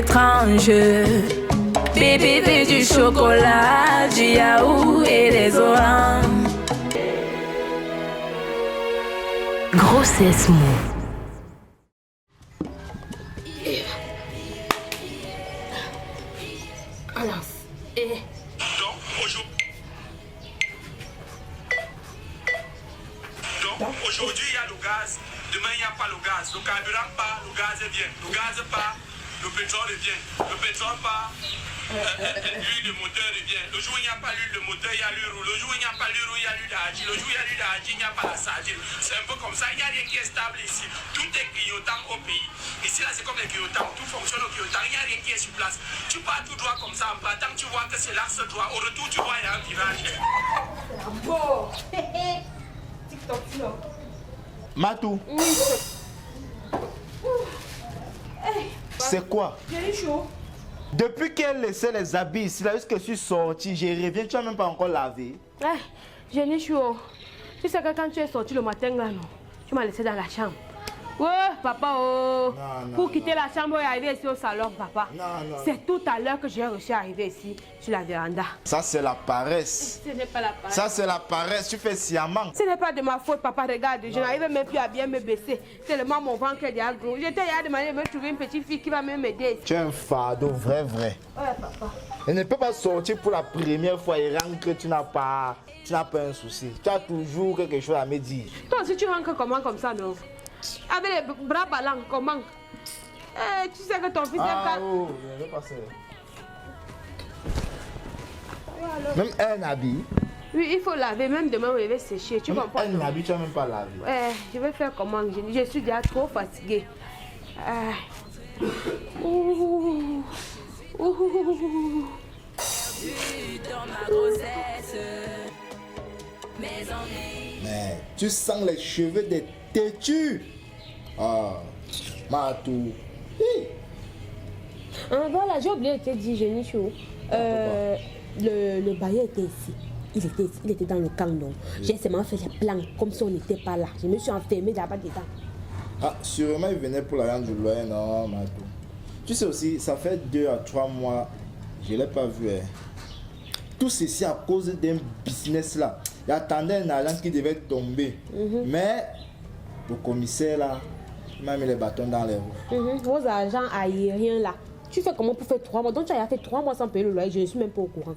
étrange. Bébé veut du chocolat, du yaourt et des oranges. Grossesse mou. Aujourd'hui, il y a le gaz. Demain, il n'y a pas le gaz. Le carburant part, le gaz vient. Le gaz part, le pétrole vient. Le pétrole part, l'huile de moteur vient. Le jour où il n'y a pas l'huile de moteur, il y a l'huile. Le jour où il n'y a pas l'huile, il y a l'huile d'argile. Le jour où il y a l'huile d'argile, il n'y a pas la sardine. C'est un peu comme ça. Il n'y a rien qui est stable ici. Tout est clignotant au pays. Ici, là, c'est comme les clignotants. Tout fonctionne au clignotant. Il n'y a rien qui est sur place. Tu pars tout droit comme ça en partant. Tu vois que c'est l'axe droit. Au retour, tu vois, il y a un virage. Bon. TikTok, non. Matou. Oui. C'est quoi? J'ai eu chaud. Depuis qu'elle laissait les habits ici, là, jusqu'à je suis sorti, je reviens, tu n'as même pas encore lavé. J'ai eu chaud. Tu sais que quand tu es sorti le matin, là, non, tu m'as laissé dans la chambre. Ouais, papa, oh. Pour quitter la chambre et arriver ici au salon, papa. C'est tout à l'heure que j'ai réussi à arriver ici, sur la véranda. Ça, c'est la paresse. Ce n'est pas la paresse. Ça, c'est la paresse. Tu fais sciemment. Ce n'est pas de ma faute, papa. Regarde, je n'arrive même plus à bien me baisser. Tellement mon ventre est déjà gros. J'étais à demander de me trouver une petite fille qui va m'aider. Tu es un fardeau, vrai. Ouais, papa. Elle ne peut pas sortir pour la première fois et rentrer, tu n'as pas un souci. Tu as toujours quelque chose à me dire. Toi aussi, tu rentres comment comme ça, non? Avec les bras ballants, comment? Tu sais que ton fils est oh, je vais passer. Même un habit. Oui, il faut laver, même demain je vais sécher, tu comprends? Un habit, tu n'as même pas lavé. Je vais faire comment? Je suis déjà trop fatiguée. Dans ma grossesse, mais tu sens les cheveux des têtus. Matou. Voilà, j'ai oublié de te dire, Génichou. Le bailleur était ici. Il était dans le camp, non? J'ai seulement fait les plans comme si on n'était pas là. Je me suis enfermée là-bas dedans. Sûrement il venait pour la rente du loyer, non, Matou. Tu sais aussi, ça fait 2 à 3 mois, je ne l'ai pas vu. Tout ceci à cause d'un business là. Il attendait un agent qui devait tomber. Mais le commissaire là, il m'a mis les bâtons dans les roues. Vos agents aériens là, tu fais comment pour faire 3 mois? Donc tu as fait 3 mois sans payer le loyer, je ne suis même pas au courant.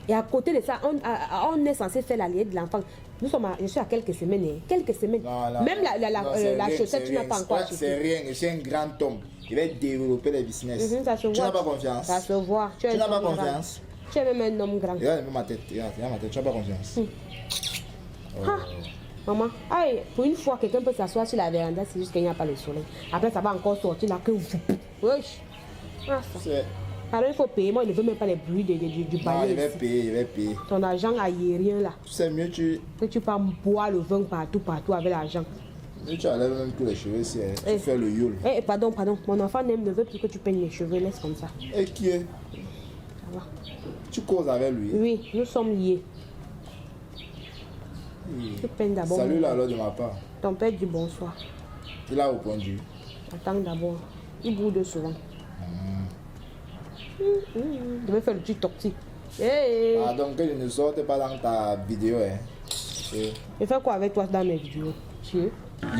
Et à côté de ça, on est censé faire la liette de l'enfant. Je suis à quelques semaines. Quelques semaines. Non, même la chaussette, tu n'as pas encore acheté. C'est rien, je suis un grand homme. Je vais développer les business. Tu n'as pas confiance? Ça se voit. Tu n'as pas confiance? Tu es même un homme grand. Regarde ma tête, tu n'as pas confiance. Maman, pour une fois, quelqu'un peut s'asseoir sur la véranda, c'est juste qu'il n'y a pas le soleil. Après, ça va encore sortir là que vous. Wesh. Alors, il faut payer. Moi, il ne veut même pas les bruits du balai. Non, je vais payer. Ton argent aérien là. Tu sais mieux, que tu peux boire le vin partout avec l'argent. Tu enlèves même tous les cheveux ici. Tu fais le yule. Pardon. Mon enfant ne veut plus que tu peignes les cheveux. Laisse comme ça. Et qui est? Ça va. Tu causes avec lui? Oui, nous sommes liés. Tu peignes d'abord. Salut là alors de ma part. Ton père dit bonsoir. Il a répondu. Attends d'abord. Il boude souvent. Je vais faire le petit toxi. Donc je ne sorte pas dans ta vidéo. Je fais quoi avec toi dans mes vidéos?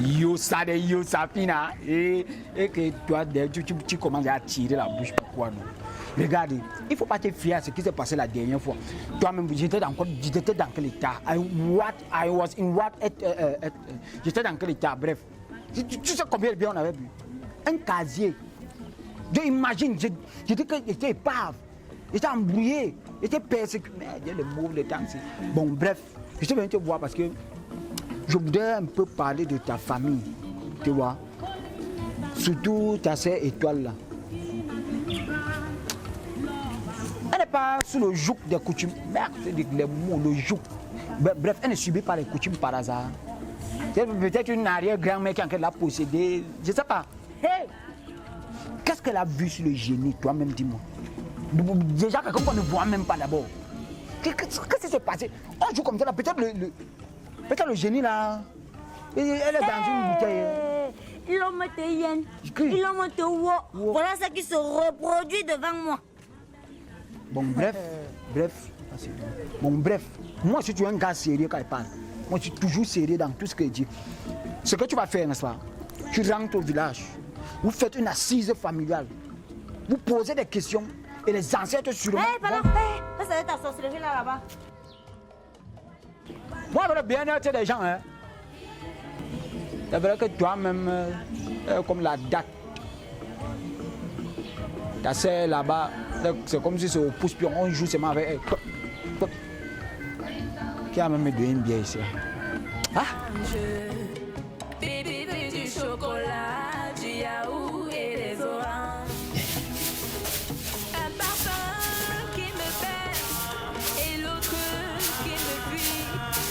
Yo Safina. Et que toi, tu commences à tirer la bouche. Pourquoi non? Regardez, il ne faut pas te fier à ce qui s'est passé la dernière fois. Toi-même, j'étais dans quel état? J'étais dans quel état? Bref. Tu sais combien de biens on avait bu? Un casier. Imagine, j'étais épave. J'étais embrouillé. J'étais persécuté. Mais le mot, le temps, c'est... Bon, bref. Je suis venu te voir parce que je voudrais un peu parler de ta famille. Tu vois? Surtout ta sœur Étoile là. Elle n'est pas sous le joug des coutumes. Merde, c'est les mots, le joug. Bref, elle ne subit pas les coutumes par hasard. C'est peut-être une arrière-grand-mère qui l'a possédée. Je ne sais pas. Hey! Qu'est-ce qu'elle a vu sur le génie, toi-même, dis-moi? Déjà, quelqu'un qu'on ne voit même pas d'abord. Qu'est-ce qui s'est passé? On joue comme ça, peut-être le génie là. Elle est dans une bouteille. l'homme te yen, l'homme te wo. Voilà ce qui se reproduit devant moi. Bon, bref. Bon, bref. Moi, si tu es un gars sérieux quand il parle, moi, je suis toujours sérieux dans tout ce que je dis. Ce que tu vas faire, n'est-ce pas? Tu rentres au village, vous faites une assise familiale, vous posez des questions et les ancêtres sûrement. Pardon, ça c'est ta sorcellerie là-bas. Moi, avec le bien-être des gens, hein. C'est vrai que toi-même, comme la date, ta sœur là-bas, c'est comme si c'est au pouce-pion, on joue seulement avec elle. Qui a même donné une bière ici? Ah? Bébé veut du chocolat, du yaourt et des oranges. Un parfum qui me fait et l'autre qui me fuit.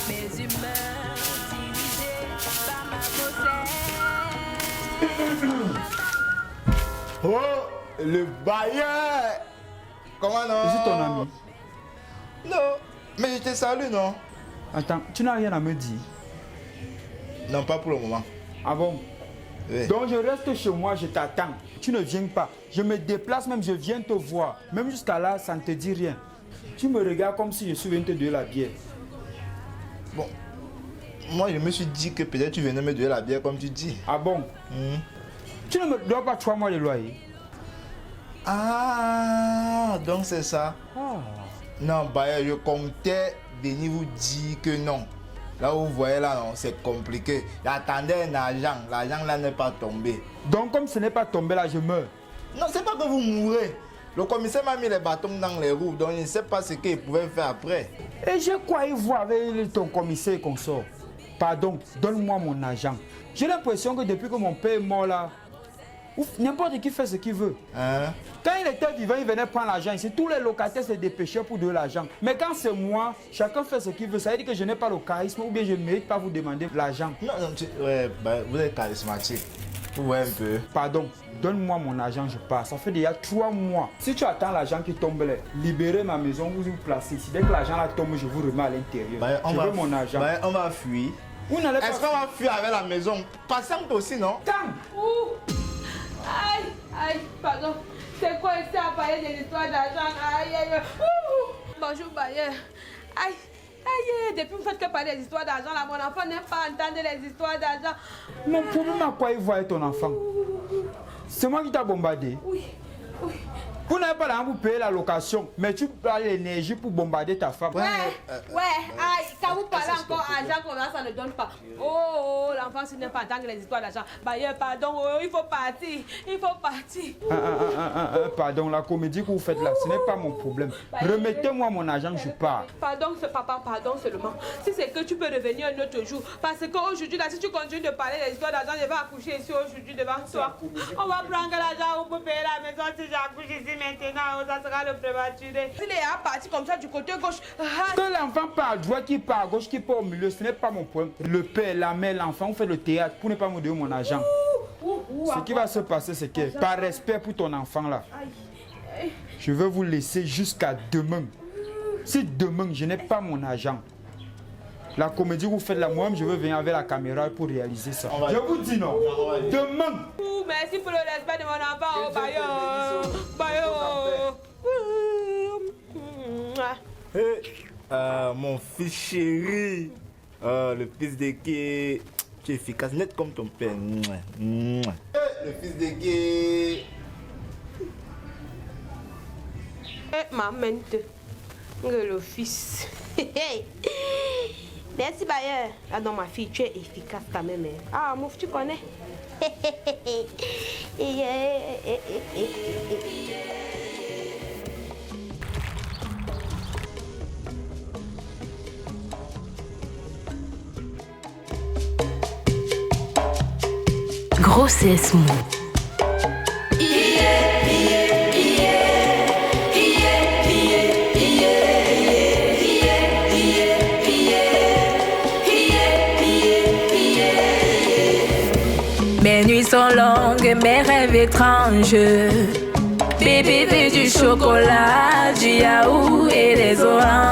Mes humeurs dirigées par ma grossesse. Oh, le bailleur! Comment non? Je suis ton ami. Non, mais je te salue, non? Attends, tu n'as rien à me dire? Non, pas pour le moment. Ah bon? Oui. Donc je reste chez moi, je t'attends. Tu ne viens pas. Je me déplace même, je viens te voir. Même jusqu'à là, ça ne te dit rien. Tu me regardes comme si je suis venu te donner la bière. Bon, moi je me suis dit que peut-être tu venais me donner la bière comme tu dis. Ah bon? Tu ne me dois pas 3 mois de loyer. Ah, donc c'est ça. Non, bah, je comptais venir vous dire que non. Là où vous voyez là, non, c'est compliqué. J'attendais un argent, l'argent là n'est pas tombé. Donc comme ce n'est pas tombé là, je meurs. Non, c'est pas que vous mourrez. Le commissaire m'a mis les bâtons dans les roues, donc je ne sais pas ce qu'il pouvait faire après. Et je croyais voir avec ton commissaire qu'on sort. Pardon, donne-moi mon argent. J'ai l'impression que depuis que mon père est mort là, n'importe qui fait ce qu'il veut. Hein? Quand il était vivant, il venait prendre l'argent ici. Tous les locataires se dépêchaient pour donner l'argent. Mais quand c'est moi, chacun fait ce qu'il veut. Ça veut dire que je n'ai pas le charisme ou bien je ne mérite pas vous demander l'argent. Non, ouais, bah, vous êtes charismatique. Vous voyez un peu. Pardon, donne-moi mon argent, je pars. Ça fait déjà 3 mois. Si tu attends l'argent qui tombe là, libérez ma maison, vous vous placez ici. Dès que l'argent là tombe, je vous remets à l'intérieur. Bah, je veux mon argent. Bah, on va fuir. Vous n'allez pas... Est-ce qu'on va fuir avec la maison? Patiente aussi, non? Ouh. Aïe, aïe, pardon. C'est quoi ici à parler des histoires d'argent? Aïe, aïe, aïe. Bonjour, bailleur. Aïe, aïe, depuis que vous faites que parler des histoires d'argent, là, mon enfant n'aime pas entendre les histoires d'argent. Mon problème à quoi il voit ton enfant? C'est moi qui t'ai bombardé. Oui, oui. Vous n'avez pas l'argent pour payer la location, mais tu as l'énergie pour bombarder ta femme. Ouais, aïe, quand vous parlez encore argent comme ça ne donne pas. Oh, l'enfant, s'il n'aime pas entendre les histoires d'argent. Bailleur, pardon, il faut partir, il faut partir. Pardon, la comédie que vous faites là, ce n'est pas mon problème. Remettez-moi mon argent, je pars. Pardon, papa, pardon seulement. Si c'est que tu peux revenir un autre jour. Parce qu'aujourd'hui, là, si tu continues de parler des histoires d'argent, je vais accoucher ici aujourd'hui devant toi. On va prendre l'argent pour payer la maison si j'accouche ici. Maintenant, ça sera le prématuré. S'il est parti comme ça du côté gauche. Que l'enfant part à droite, qui part à gauche, qui part au milieu, ce n'est pas mon problème. Le père, la mère, l'enfant, on fait le théâtre pour ne pas me donner mon argent. Ce qui va se passer, c'est que par respect pour ton enfant là, je vais vous laisser jusqu'à demain. Si demain, je n'ai pas mon argent, la comédie que vous faites là, moi-même, je veux venir avec la caméra pour réaliser ça. Je vous dis non. Demain. Merci pour le respect de mon enfant, Bayo. Bayo. Mon fils chéri. Le fils de Gué. Tu es efficace, net comme ton père. Le fils de Gué. Maman, le fils. Merci, Bayer. Ah non, ma fille, tu es efficace quand même. Ah, Mouf, tu connais. Grossesse mou. Mes nuits sont longues, mes rêves étranges. Bébé veut du chocolat, du yaourt et des oranges.